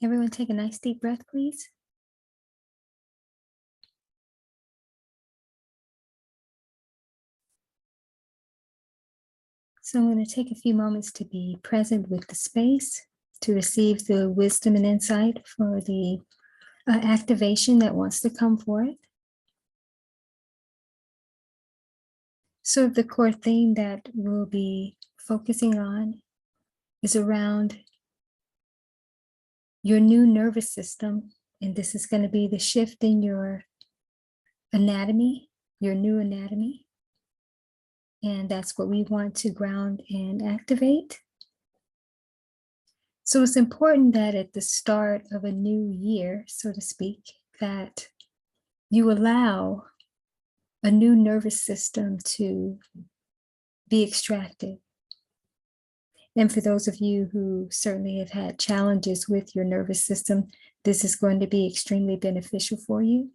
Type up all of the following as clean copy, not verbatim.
Everyone take a nice deep breath, please. So I'm going to take a few moments to be present with the space, to receive the wisdom and insight for the activation that wants to come forth. So the core theme that we'll be focusing on is around your new nervous system. And this is going to be the shift in your anatomy, your new anatomy. And that's what we want to ground and activate. So it's important that at the start of a new year, so to speak, that you allow a new nervous system to be extracted. And for those of you who certainly have had challenges with your nervous system, this is going to be extremely beneficial for you.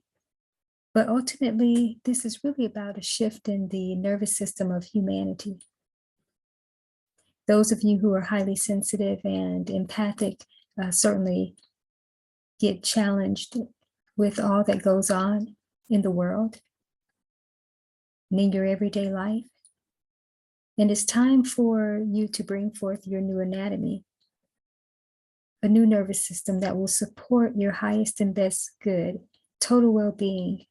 But ultimately, this is really about a shift in the nervous system of humanity. Those of you who are highly sensitive and empathic certainly get challenged with all that goes on in the world and in your everyday life. And it's time for you to bring forth your new anatomy, a new nervous system that will support your highest and best good, total well-being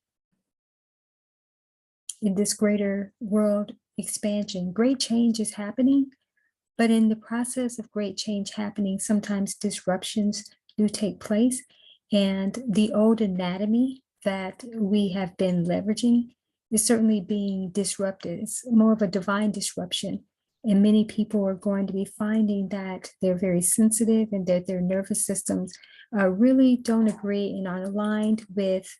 in this greater world expansion. Great change is happening, but in the process of great change happening, sometimes disruptions do take place. And the old anatomy that we have been leveraging is certainly being disrupted. It's more of a divine disruption. And many people are going to be finding that they're very sensitive and that their nervous systems really don't agree and are aligned with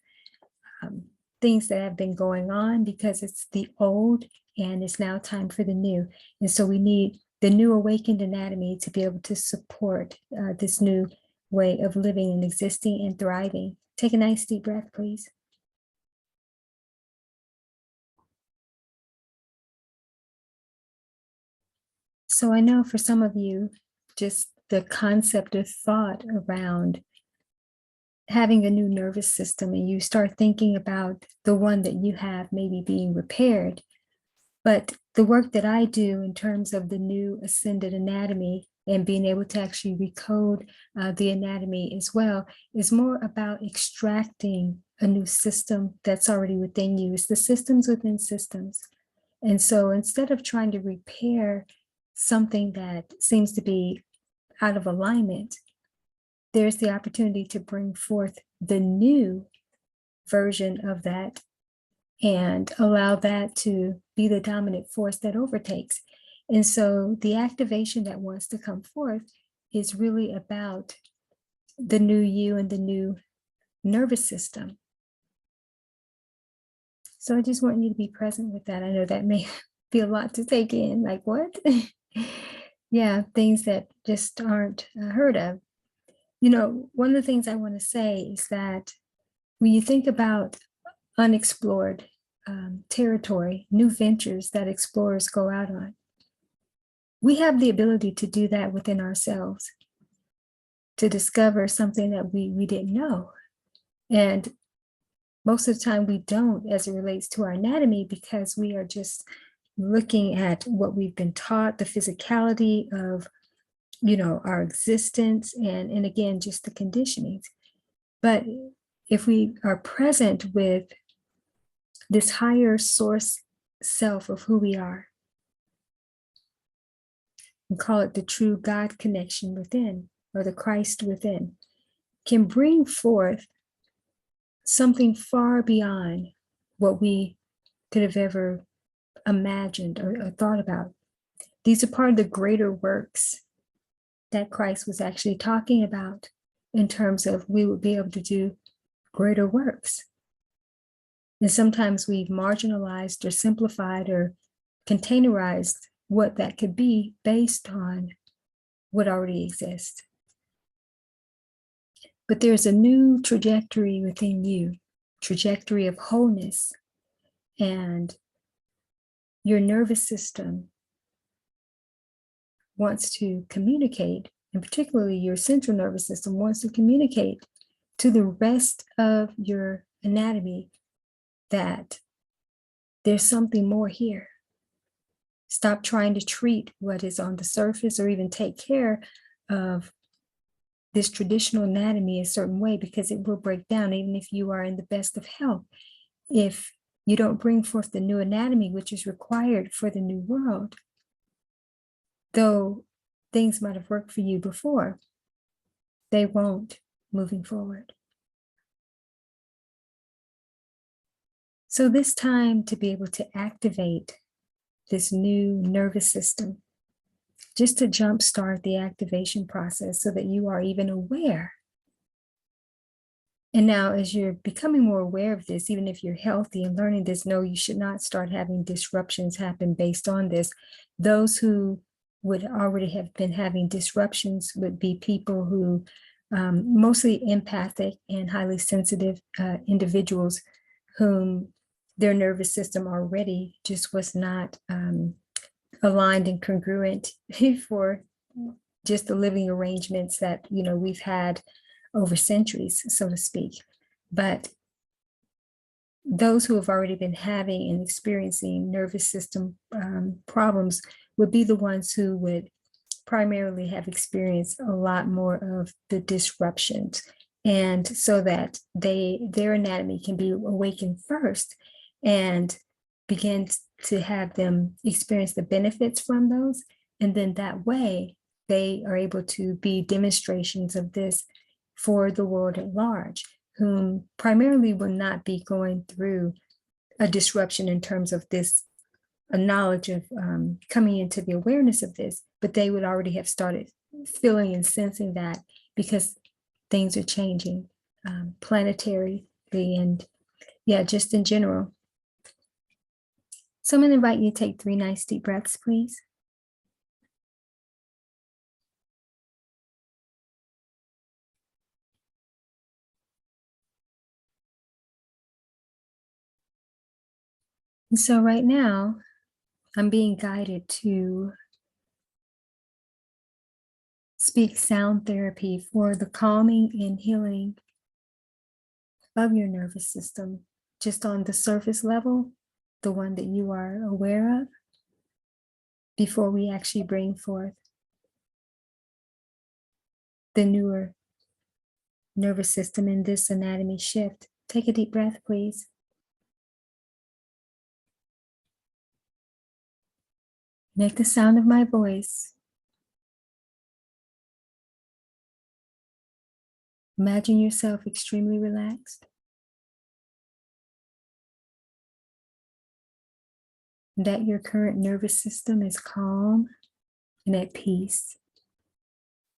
things that have been going on, because it's the old and it's now time for the new. And so we need the new awakened anatomy to be able to support this new way of living and existing and thriving. Take a nice deep breath, please. So I know for some of you, just the concept of thought around having a new nervous system, and you start thinking about the one that you have maybe being repaired. But the work that I do in terms of the new ascended anatomy and being able to actually recode the anatomy as well is more about extracting a new system that's already within you. It's the systems within systems. And so instead of trying to repair something that seems to be out of alignment, there's the opportunity to bring forth the new version of that and allow that to be the dominant force that overtakes. And so the activation that wants to come forth is really about the new you and the new nervous system. So I just want you to be present with that. I know that may be a lot to take in, like what? Yeah, things that just aren't heard of. You know, one of the things I want to say is that when you think about unexplored territory, new ventures that explorers go out on, we have the ability to do that within ourselves, to discover something that we didn't know. And most of the time we don't, as it relates to our anatomy, because we are just looking at what we've been taught, the physicality of, you know, our existence, and again, just the conditionings. But if we are present with this higher source self of who we are, and call it the true God connection within, or the Christ within, can bring forth something far beyond what we could have ever imagined or thought about. These are part of the greater works that Christ was actually talking about, in terms of we would be able to do greater works. And sometimes we've marginalized or simplified or containerized what that could be based on what already exists. But there's a new trajectory within you, trajectory of wholeness, and your nervous system wants to communicate and particularly your central nervous system, wants to communicate to the rest of your anatomy that there's something more here. Stop trying to treat what is on the surface or even take care of this traditional anatomy a certain way, because it will break down even if you are in the best of health. If you don't bring forth the new anatomy, which is required for the new world, though things might have worked for you before, they won't moving forward. So this time to be able to activate this new nervous system, just to jumpstart the activation process so that you are even aware. And now, as you're becoming more aware of this, even if you're healthy and learning this, no, you should not start having disruptions happen based on this. Those who would already have been having disruptions would be people who, mostly empathic and highly sensitive individuals, whom their nervous system already just was not aligned and congruent for just the living arrangements that we've had over centuries, so to speak. But those who have already been having and experiencing nervous system problems would be the ones who would primarily have experienced a lot more of the disruptions, and so that their anatomy can be awakened first and begin to have them experience the benefits from those. And then that way they are able to be demonstrations of this for the world at large, whom primarily will not be going through a disruption in terms of this, a knowledge of coming into the awareness of this, but they would already have started feeling and sensing that, because things are changing planetarily and just in general. So I'm going to invite you to take 3 nice deep breaths, please. And so right now, I'm being guided to speak sound therapy for the calming and healing of your nervous system, just on the surface level, the one that you are aware of, before we actually bring forth the newer nervous system in this anatomy shift. Take a deep breath, please. Make the sound of my voice. Imagine yourself extremely relaxed, that your current nervous system is calm and at peace,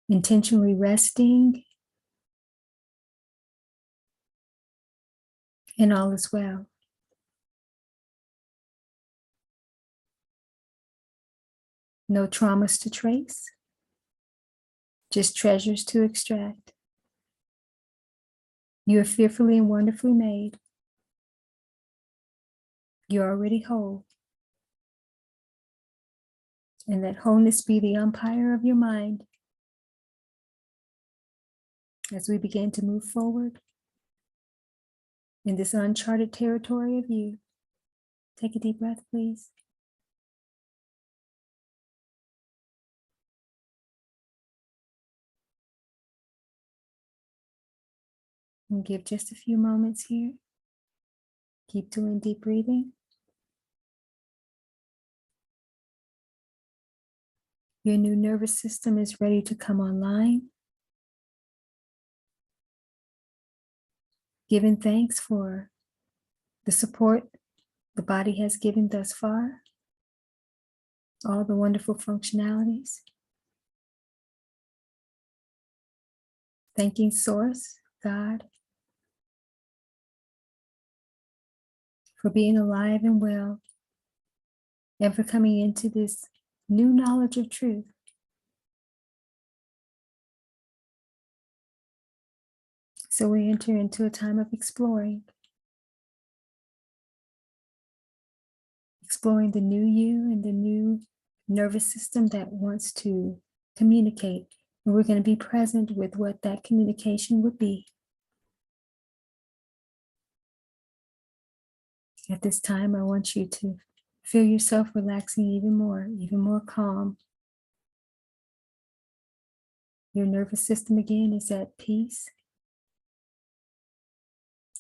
intentionally resting, and all is well. No traumas to trace, just treasures to extract. You are fearfully and wonderfully made. You're already whole. And let wholeness be the umpire of your mind as we begin to move forward in this uncharted territory of you. Take a deep breath, please. And give just a few moments here. Keep doing deep breathing. Your new nervous system is ready to come online. Giving thanks for the support the body has given thus far, all the wonderful functionalities. Thanking Source, God, for being alive and well, and for coming into this new knowledge of truth. So we enter into a time of exploring the new you and the new nervous system that wants to communicate And we're going to be present with what that communication would be. At this time, I want you to feel yourself relaxing even more calm. Your nervous system again is at peace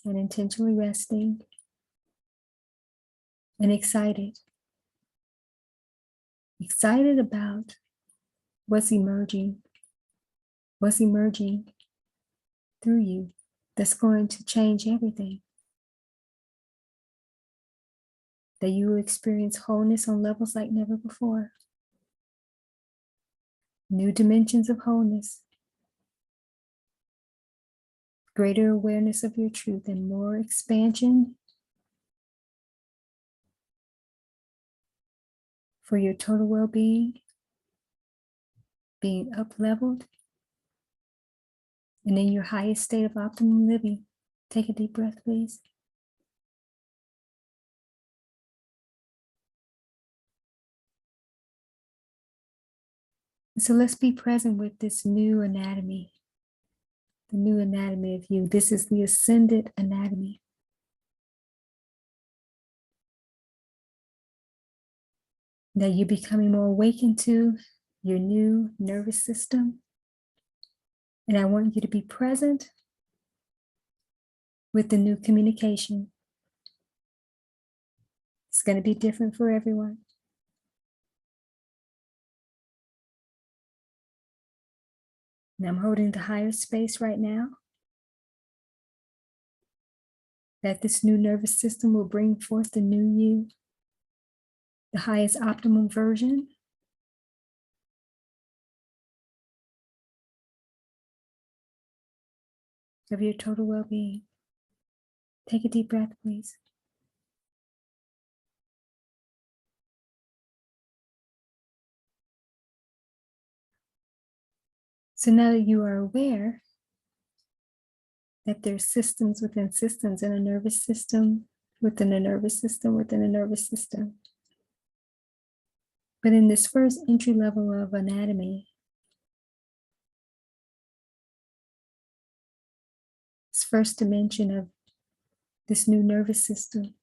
and intentionally resting and excited. Excited about what's emerging through you that's going to change everything. That you will experience wholeness on levels like never before. New dimensions of wholeness. Greater awareness of your truth and more expansion for your total well-being, being up-leveled, and in your highest state of optimum living. Take a deep breath, please. So let's be present with this new anatomy, the new anatomy of you. This is the ascended anatomy. That you're becoming more awakened to your new nervous system. And I want you to be present with the new communication. It's going to be different for everyone. And I'm holding the higher space right now. That this new nervous system will bring forth the new you, the highest optimum version. Of your total well-being. Take a deep breath, please. So now that you are aware that there's systems within systems and a nervous system within a nervous system within a nervous system. But in this first entry level of anatomy, this first dimension of this new nervous system,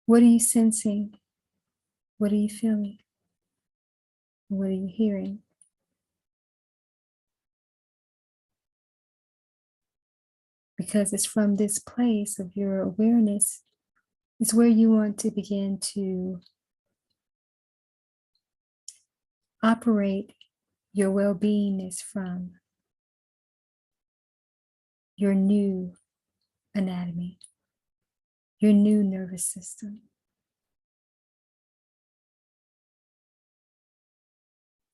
what are you sensing? What are you feeling? What are you hearing? Because it's from this place of your awareness, it's where you want to begin to operate your well-beingness from your new anatomy, your new nervous system.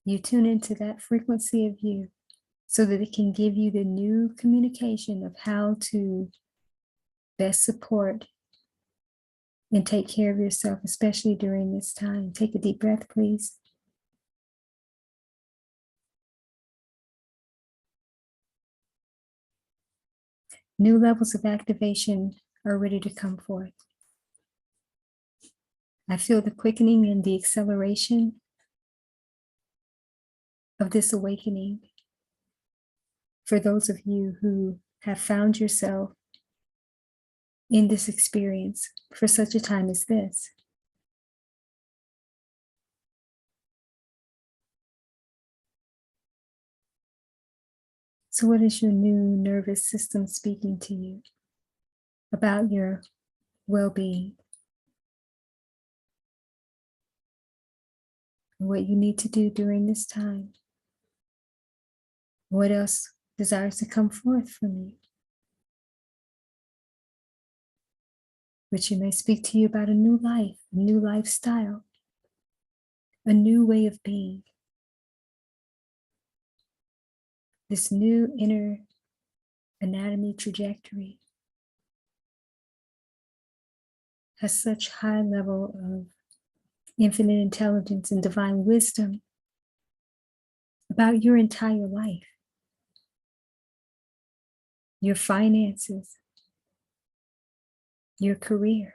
You tune into that frequency of you so that it can give you the new communication of how to best support and take care of yourself, especially during this time. Take a deep breath, please. New levels of activation are ready to come forth. I feel the quickening and the acceleration of this awakening for those of you who have found yourself in this experience for such a time as this. So what is your new nervous system speaking to you about your well-being? What you need to do during this time? What else desires to come forth from you? Which may speak to you about a new life, a new lifestyle, a new way of being. This new inner anatomy trajectory has such high level of infinite intelligence and divine wisdom about your entire life, your finances, your career,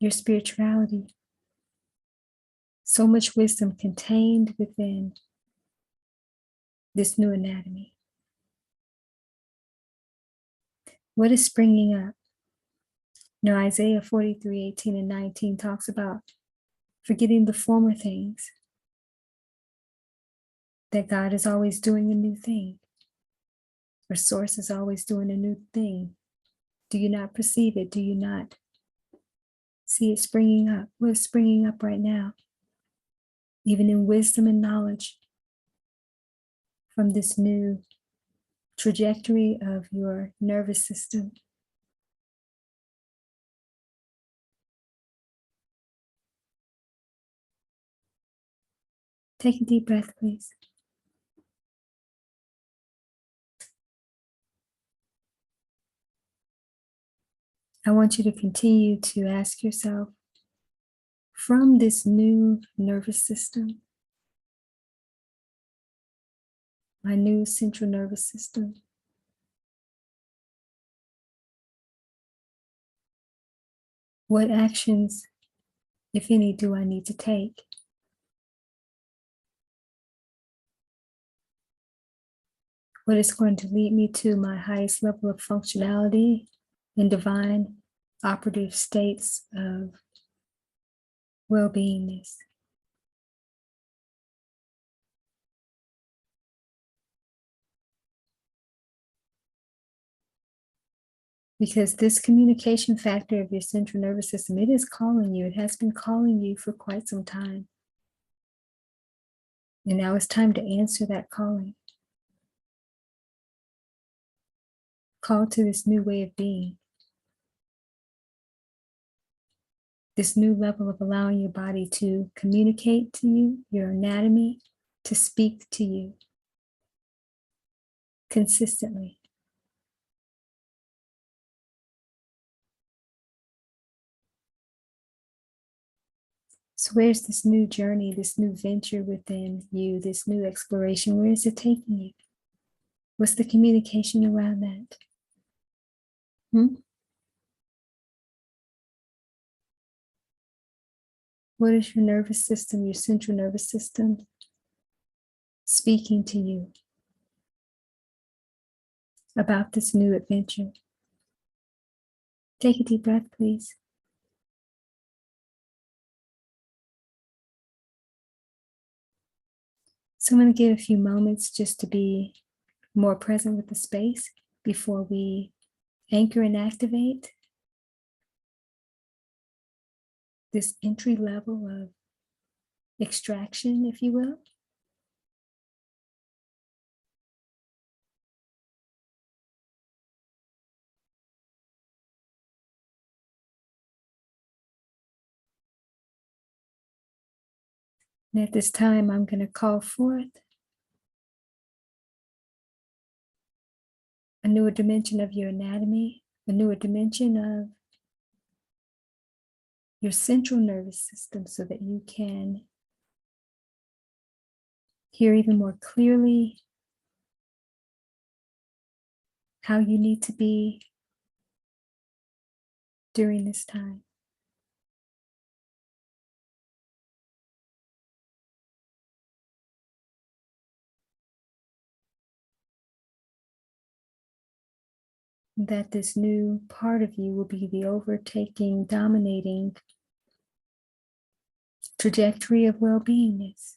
your spirituality. So much wisdom contained within this new anatomy. What is springing up? Now, Isaiah 43:18-19 talks about forgetting the former things, that God is always doing a new thing. Our source is always doing a new thing. Do you not perceive it? Do you not see it springing up? What is springing up right now? Even in wisdom and knowledge from this new trajectory of your nervous system. Take a deep breath, please. I want you to continue to ask yourself, from this new nervous system, my new central nervous system, what actions, if any, do I need to take? What is going to lead me to my highest level of functionality in divine operative states of well-beingness? Because this communication factor of your central nervous system, it is calling you. It has been calling you for quite some time. And now it's time to answer that calling. Call to this new way of being. This new level of allowing your body to communicate to you, your anatomy, to speak to you consistently. So where's this new journey, this new venture within you, this new exploration? Where is it taking you? What's the communication around that? What is your nervous system, your central nervous system speaking to you about this new adventure? Take a deep breath, please. So I'm going to give a few moments just to be more present with the space before we anchor and activate this entry level of extraction, if you will. And at this time, I'm going to call forth a newer dimension of your anatomy, a newer dimension of your central nervous system so that you can hear even more clearly how you need to be during this time. That this new part of you will be the overtaking, dominating trajectory of well-beingness.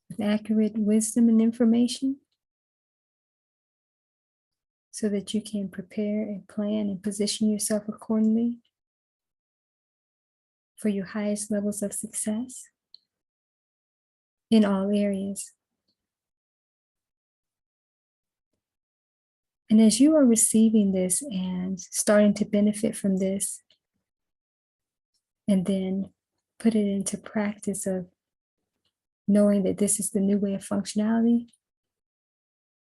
With accurate wisdom and information so that you can prepare and plan and position yourself accordingly for your highest levels of success in all areas. And as you are receiving this and starting to benefit from this, and then put it into practice of knowing that this is the new way of functionality,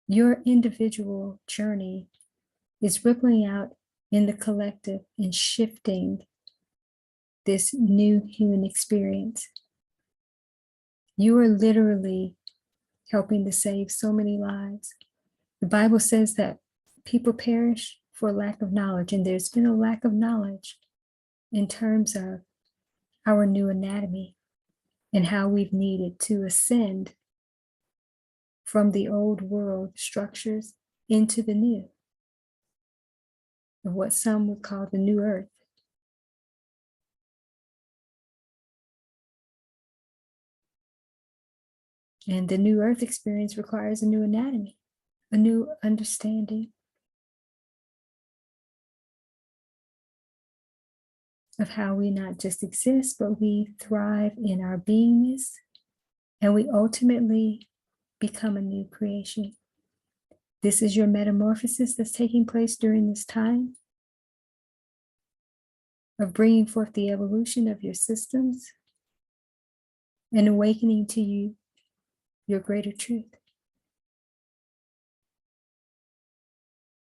your individual journey is rippling out in the collective and shifting this new human experience. You are literally helping to save so many lives. The Bible says that people perish for lack of knowledge. And there's been a lack of knowledge in terms of our new anatomy and how we've needed to ascend from the old world structures into the new, of what some would call the new earth. And the new earth experience requires a new anatomy, a new understanding of how we not just exist, but we thrive in our beingness, and we ultimately become a new creation. This is your metamorphosis that's taking place during this time of bringing forth the evolution of your systems and awakening to you your greater truth.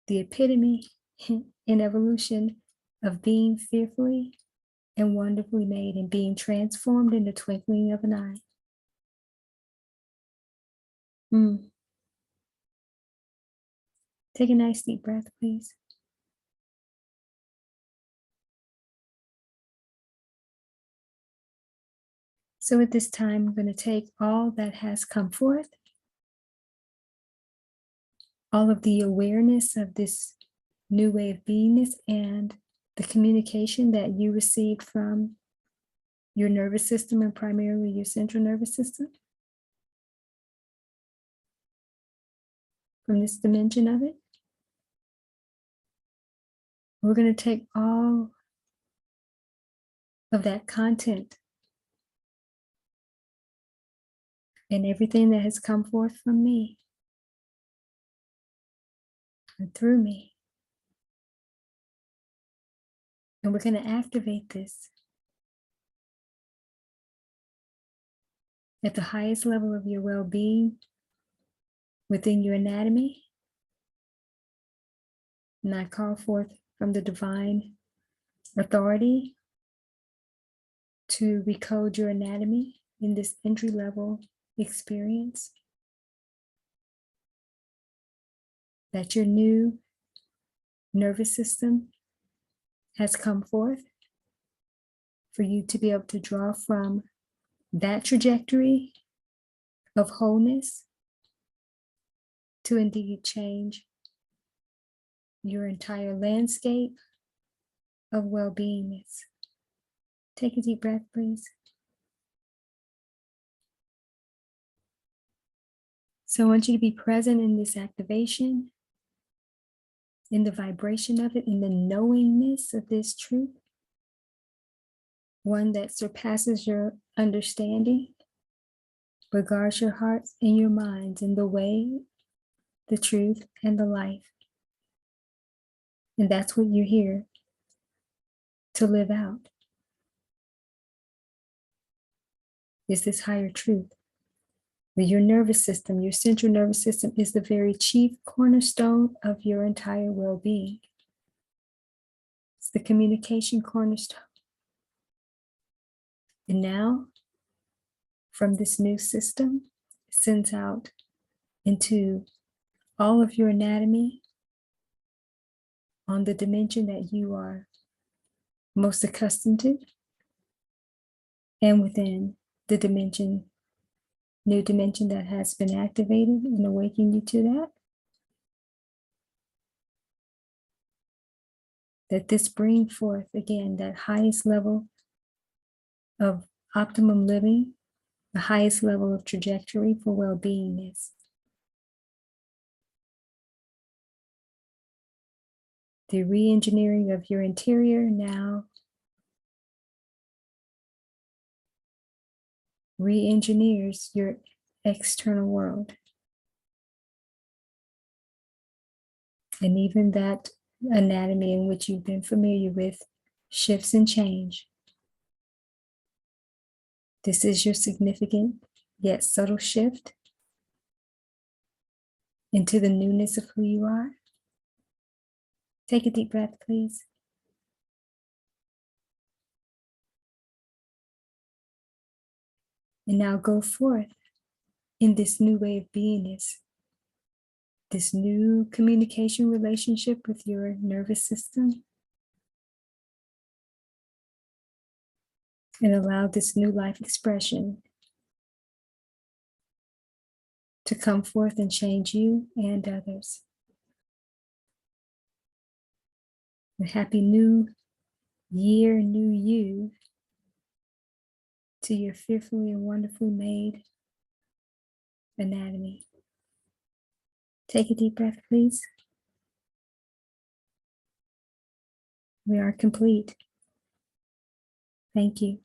The epitome in evolution of being fearfully and wonderfully made and being transformed in the twinkling of an eye. Take a nice deep breath, please. So at this time, I'm going to take all that has come forth, all of the awareness of this new way of beingness and the communication that you received from your nervous system and primarily your central nervous system, from this dimension of it. We're going to take all of that content and everything that has come forth from me and through me. And we're going to activate this at the highest level of your well-being within your anatomy. And I call forth from the divine authority to recode your anatomy in this entry-level experience, that your new nervous system has come forth for you to be able to draw from that trajectory of wholeness to indeed change your entire landscape of well-beingness. Take a deep breath, please. So I want you to be present in this activation, in the vibration of it, in the knowingness of this truth, one that surpasses your understanding, but guards your hearts and your minds in the way, the truth, and the life. And that's what you're here to live out, is this higher truth. Your nervous system, your central nervous system, is the very chief cornerstone of your entire well-being. It's the communication cornerstone. And now, from this new system, it sends out into all of your anatomy on the dimension that you are most accustomed to, and within the dimension, new dimension that has been activated and awakening you to that. That this bring forth again that highest level of optimum living, the highest level of trajectory for well-beingness. The re-engineering of your interior now re-engineers your external world. And even that anatomy in which you've been familiar with shifts and change. This is your significant yet subtle shift into the newness of who you are. Take a deep breath, please. And now go forth in this new way of beingness, this new communication relationship with your nervous system, and allow this new life expression to come forth and change you and others. A happy new year, new you, to your fearfully and wonderfully made anatomy. Take a deep breath, please. We are complete. Thank you.